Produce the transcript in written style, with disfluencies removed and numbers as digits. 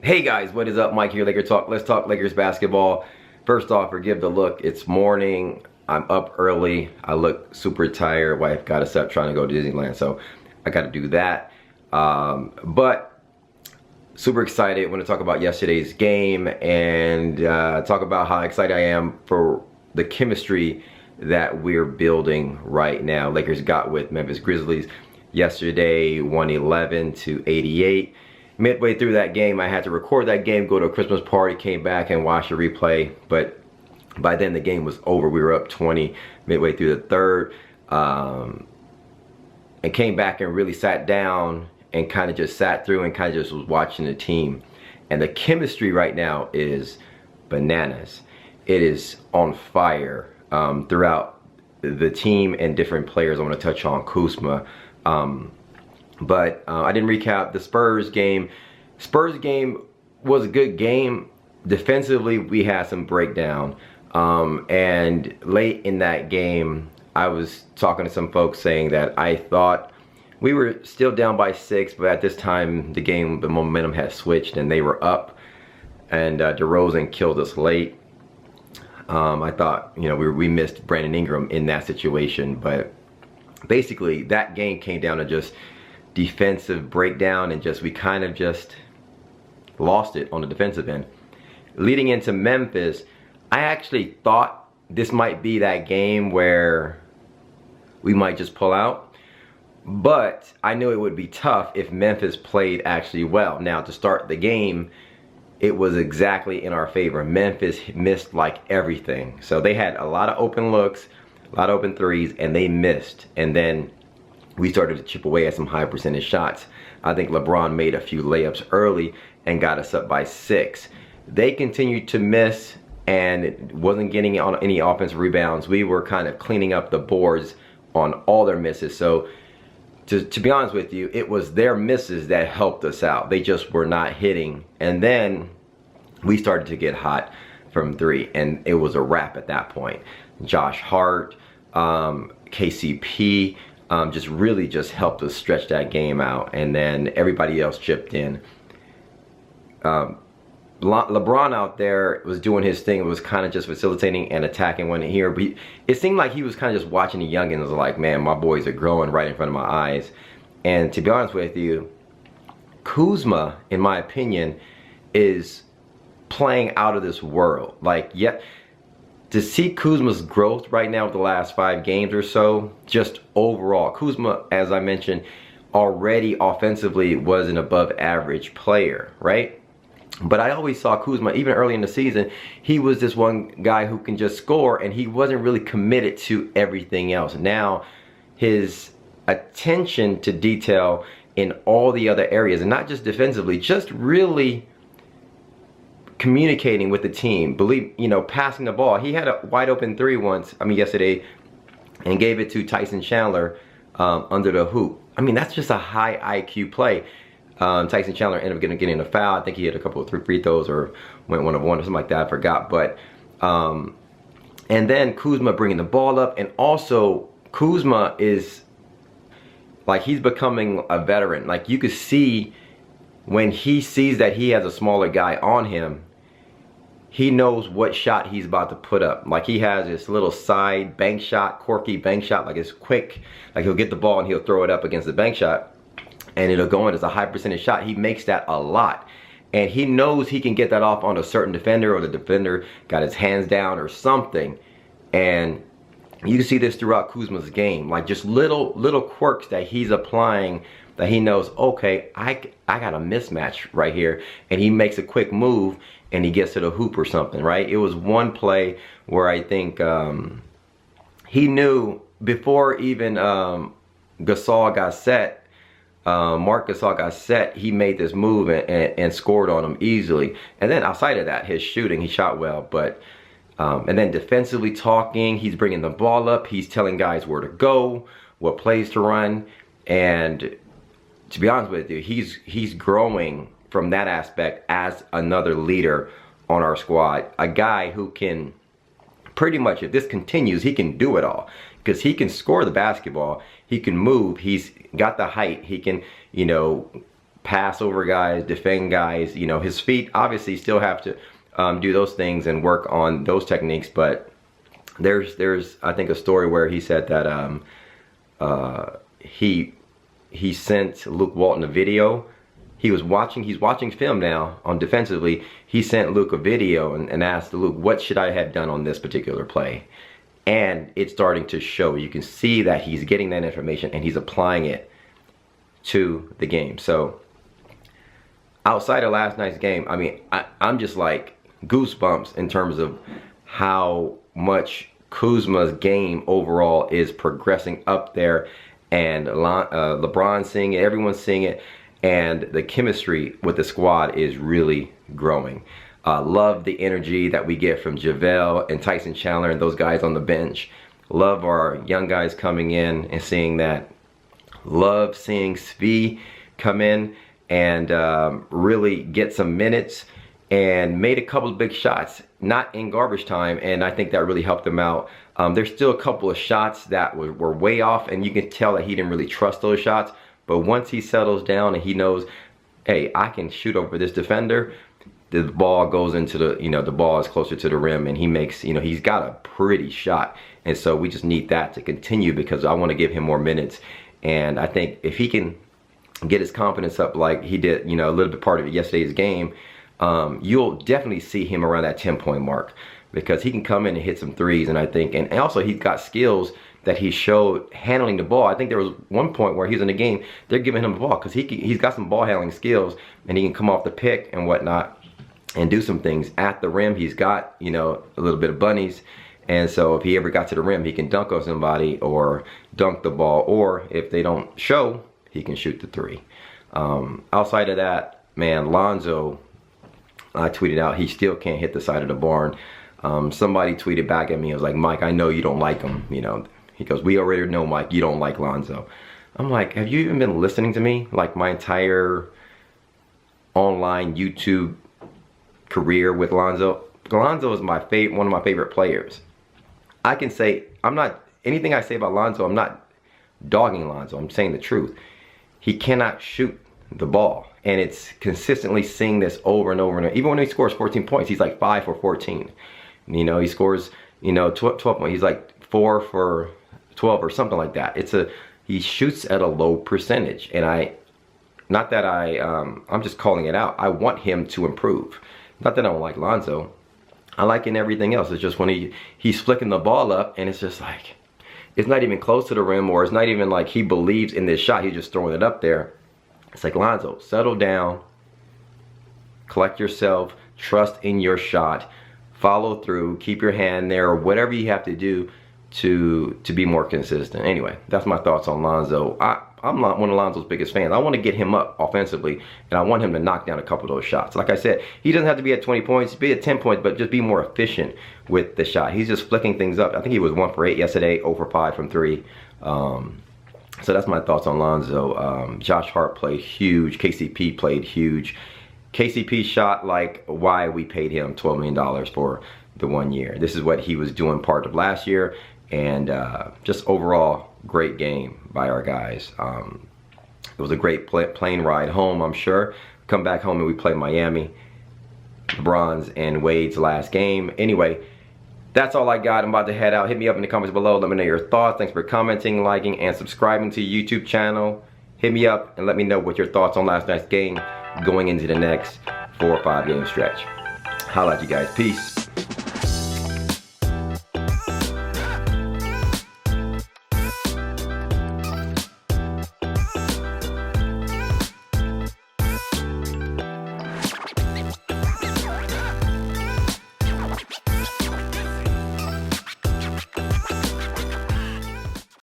Hey guys, what is up? Mike here, Laker Talk. Let's talk Lakers basketball. First off, forgive the look. It's morning. I'm up early. I look super tired. Wife got us up trying to go to Disneyland, so I got to do that. But super excited. I want to talk about yesterday's game and talk about how excited I am for the chemistry that we're building right now. Lakers got with Memphis Grizzlies yesterday, 111-88. Midway through that game, I had to record that game, go to a Christmas party, came back and watched the replay. But by then the game was over. We were up 20 midway through the third. And came back and really sat down and kind of just sat through and kind of just was watching the team. And the chemistry right now is bananas. It is on fire throughout the team and different players. I want to touch on Kuzma. But I didn't recap the Spurs game. Spurs game was a good game. Defensively, we had some breakdown. And late in that game, I was talking to some folks saying that I thought we were still down by 6, but at this time, the momentum had switched and they were up. And DeRozan killed us late. I thought, you know, we missed Brandon Ingram in that situation. But basically, that game came down to just defensive breakdown and we kind of just lost it on the defensive end. Leading into Memphis, I actually thought this might be that game where we might just pull out, but I knew it would be tough if Memphis played actually well. Now, to start the game, it was exactly in our favor. Memphis missed like everything. So they had a lot of open looks, a lot of open threes, and they missed. And then we started to chip away at some high percentage shots. I think LeBron made a few layups early and got us up by 6. They continued to miss and wasn't getting on any offensive rebounds. We were kind of cleaning up the boards on all their misses. So to be honest with you, it was their misses that helped us out. They just were not hitting. And then we started to get hot from 3, and it was a wrap at that point. Josh Hart, KCP, just really helped us stretch that game out, and then everybody else chipped in. LeBron out there was doing his thing. It was kind of just facilitating and attacking when here. But it seemed like he was kind of just watching the youngins, like, man, my boys are growing right in front of my eyes. And to be honest with you, Kuzma, in my opinion, is playing out of this world. Like, yet to see Kuzma's growth right now with the last 5 games or so, just overall, Kuzma, as I mentioned, already offensively was an above average player, right? But I always saw Kuzma, even early in the season, he was this one guy who can just score, and he wasn't really committed to everything else. Now, his attention to detail in all the other areas, and not just defensively, just really communicating with the team, passing the ball. He had a wide open 3 yesterday, and gave it to Tyson Chandler under the hoop. I mean, that's just a high IQ play. Tyson Chandler ended up getting a foul. I think he had a couple of free throws or went 1 of 1 or something like that. I forgot. But and then Kuzma bringing the ball up, and also Kuzma is like, he's becoming a veteran. Like, you could see when he sees that he has a smaller guy on him, he knows what shot he's about to put up. Like, he has this little side bank shot, quirky bank shot, like it's quick. Like, he'll get the ball and he'll throw it up against the bank shot, and it'll go in as a high percentage shot. He makes that a lot. And he knows he can get that off on a certain defender, or the defender got his hands down or something. And you can see this throughout Kuzma's game. Like, just little quirks that he's applying, that he knows, okay, I got a mismatch right here. And he makes a quick move and he gets to the hoop or something, right? It was one play where I think he knew before even Gasol got set, Marc Gasol got set, he made this move and scored on him easily. And then outside of that, his shooting, he shot well, but and then defensively talking, he's bringing the ball up, he's telling guys where to go, what plays to run, and to be honest with you, he's growing from that aspect as another leader on our squad. A guy who can pretty much, if this continues, he can do it all. Because he can score the basketball, he can move, he's got the height, he can, pass over guys, defend guys. You know, his feet obviously still have to do those things and work on those techniques. But there's I think a story where he said that he sent Luke Walton a video. He's watching film now on defensively. He sent Luke a video and asked Luke, what should I have done on this particular play? And it's starting to show. You can see that he's getting that information and he's applying it to the game. So outside of last night's game, I mean, I'm just like goosebumps in terms of how much Kuzma's game overall is progressing up there, and LeBron seeing it, everyone's seeing it, and the chemistry with the squad is really growing. Love the energy that we get from JaVale and Tyson Chandler and those guys on the bench. Love our young guys coming in and seeing that. Love seeing Svi come in and really get some minutes and made a couple of big shots, not in garbage time, and I think that really helped him out. There's still a couple of shots that were way off, and you can tell that he didn't really trust those shots. But once he settles down and he knows, hey, I can shoot over this defender, the ball goes into the, you know, the ball is closer to the rim, and he makes, you know, he's got a pretty shot. And so we just need that to continue, because I want to give him more minutes. And I think if he can get his confidence up like he did, you know, a little bit part of yesterday's game, you'll definitely see him around that 10-point mark, because he can come in and hit some threes. And I think, and also he's got skills that he showed handling the ball. I think there was one point where he's in the game, they're giving him the ball because he's got some ball handling skills, and he can come off the pick and whatnot and do some things at the rim. He's got, you know, a little bit of bunnies, and so if he ever got to the rim, he can dunk on somebody or dunk the ball, or if they don't show, he can shoot the three. Outside of that, man, Lonzo, I tweeted out, he still can't hit the side of the barn. Somebody tweeted back at me, I was like, Mike, I know you don't like him, you know. He goes, we already know, Mike, you don't like Lonzo. I'm like, have you even been listening to me? Like my entire online YouTube career with Lonzo. Lonzo is my one of my favorite players. I can say, anything I say about Lonzo, I'm not dogging Lonzo, I'm saying the truth. He cannot shoot the ball. And it's consistently seeing this over and over and over. Even when he scores 14 points, he's like 5 for 14. You know, he scores, you know, 12 points. He's like 4 for 12 or something like that. He shoots at a low percentage, and I'm just calling it out. I want him to improve. Not that I don't like Lonzo. I like in everything else. It's just when he's flicking the ball up, and it's just like, it's not even close to the rim, or it's not even like he believes in this shot. He's just throwing it up there. It's like, Lonzo, settle down, collect yourself, trust in your shot, follow through, keep your hand there, or whatever you have to do to be more consistent. Anyway, that's my thoughts on Lonzo. I'm not one of Lonzo's biggest fans. I want to get him up offensively, and I want him to knock down a couple of those shots. Like I said, he doesn't have to be at 20 points, be at 10 points, but just be more efficient with the shot. He's just flicking things up. I think he was 1 for 8 yesterday, 0 for 5 from 3. So that's my thoughts on Lonzo. Josh Hart played huge. KCP played huge. KCP shot like why we paid him $12 million for the 1 year. This is what he was doing part of last year. And just overall, great game by our guys. It was a great plane ride home, I'm sure. Come back home and we play Miami. LeBron's and Wade's last game. Anyway, that's all I got. I'm about to head out. Hit me up in the comments below. Let me know your thoughts. Thanks for commenting, liking, and subscribing to the YouTube channel. Hit me up and let me know what your thoughts on last night's game going into the next 4 or 5 game stretch. Holla at you guys. Peace.